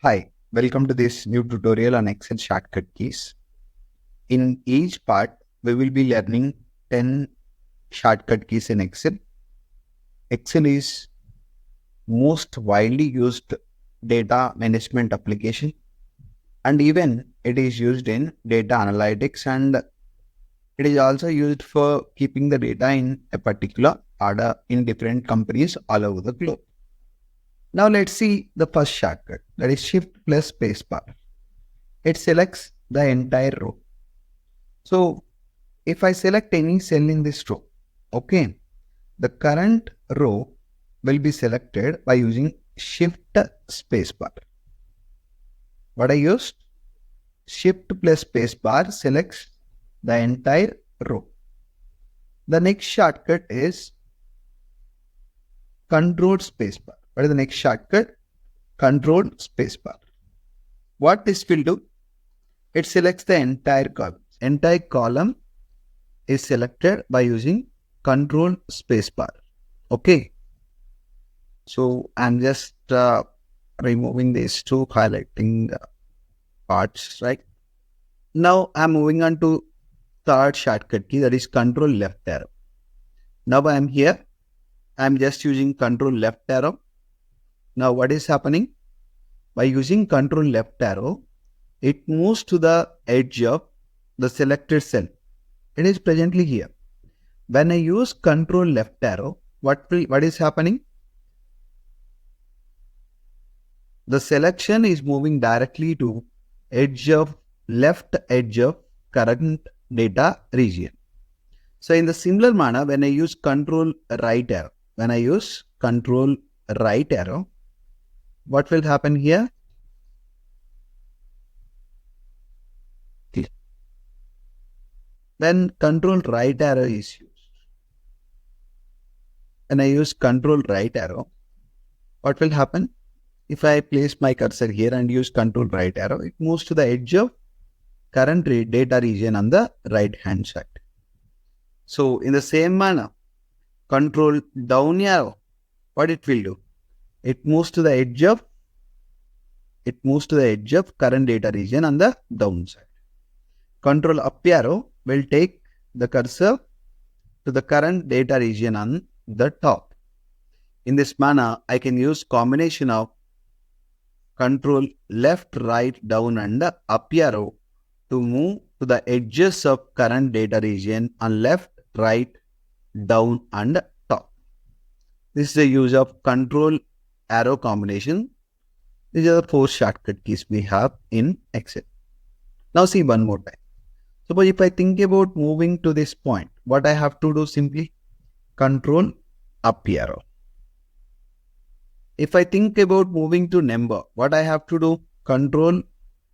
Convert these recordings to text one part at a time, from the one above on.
Hi, welcome to this new tutorial on Excel shortcut keys. In each part, we will be learning 10 shortcut keys in Excel. Excel is most widely used data management application, and even it is used in data analytics, and it is also used for keeping the data in a particular order in different companies all over the globe. Now let's see the first shortcut, that is Shift plus Spacebar. It selects the entire row. So if I select any cell in this row, okay, the current row will be selected by using Shift Spacebar. What I used? Shift plus Spacebar selects the entire row. The next shortcut is Control Spacebar. What is the next shortcut? Control Spacebar. What this will do? It selects the entire column. Entire column is selected by using Control Spacebar. Okay. So I'm just removing these two, highlighting parts, right? Now I'm moving on to third shortcut key, that is Control left arrow. Now I'm here. I'm just using Control left arrow. Now what is happening? By using Control left arrow, it moves to the edge of the selected cell. It is presently here. When I use Control left arrow, what is happening? The selection is moving directly to left edge of current data region. So in the similar manner, when I use Control right arrow, what will happen here? When Control right arrow is used, when I use Control right arrow, what will happen? If I place my cursor here and use Control right arrow, it moves to the edge of current data region on the right hand side. So in the same manner, Control down arrow, what it will do? It moves to the edge of current data region on the downside. Control up arrow will take the cursor to the current data region on the top. In this manner, I can use combination of Control left, right, down and up arrow to move to the edges of current data region on left, right, down and top. This is the use of Control arrow combination. These are the 4 shortcut keys we have in Excel. Now see one more time. Suppose if I think about moving to this point, what I have to do? Simply Control up arrow. If I think about moving to number, what I have to do? Control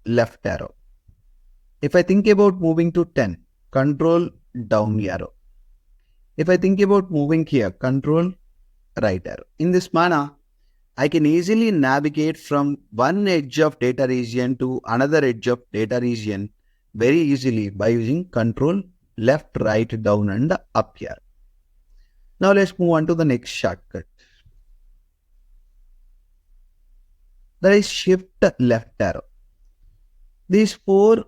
left arrow. If I think about moving to 10, Control down arrow. If I think about moving here, Control right arrow. In this manner, I can easily navigate from one edge of data region to another edge of data region very easily by using Control left, right, down and up arrow. Now let's move on to the next shortcut. That is Shift left arrow. These 4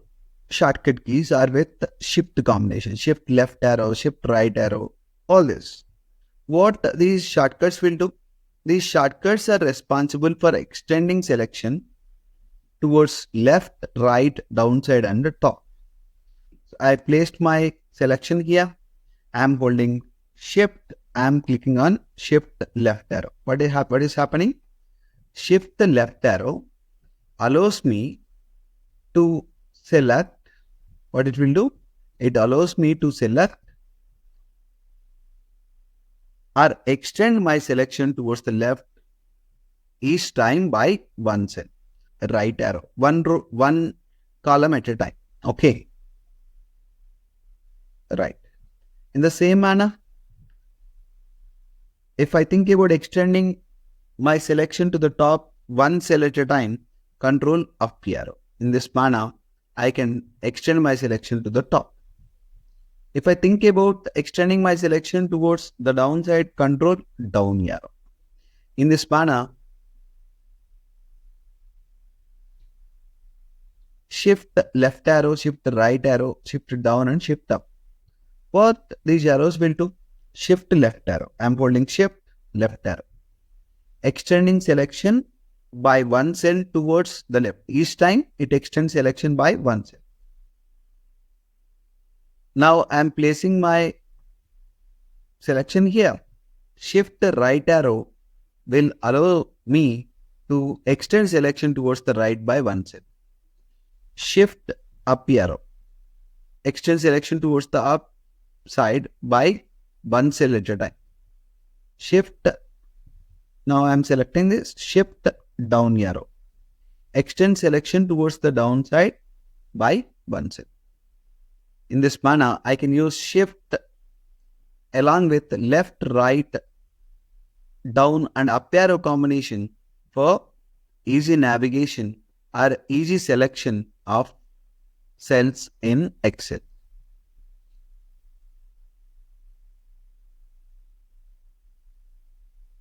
shortcut keys are with Shift combination. Shift left arrow, Shift right arrow, all this. What these shortcuts will do? These shortcuts are responsible for extending selection towards left, right, downside and the top. So I placed my selection here. I am holding Shift. I am clicking on Shift left arrow. What is happening? Shift left arrow allows me to select. What it will do? It allows me to select or extend my selection towards the left each time by one cell. Right arrow, one column at a time. Okay. Right. In the same manner, if I think about extending my selection to the top one cell at a time, Control up arrow. In this manner, I can extend my selection to the top. If I think about extending my selection towards the downside, Control down arrow. In this manner, Shift left arrow, shift right arrow, shift down and shift up. What these arrows will do? Shift left arrow. I am holding shift left arrow. Extending selection by one cell towards the left. Each time it extends selection by one cell. Now I am placing my selection here. Shift right arrow will allow me to extend selection towards the right by one cell. Shift up arrow. Extend selection towards the up side by one cell at a time. Shift. Now I am selecting this. Shift down arrow. Extend selection towards the down side by one cell. In this manner, I can use shift along with left, right, down and up arrow combination for easy navigation or easy selection of cells in Excel.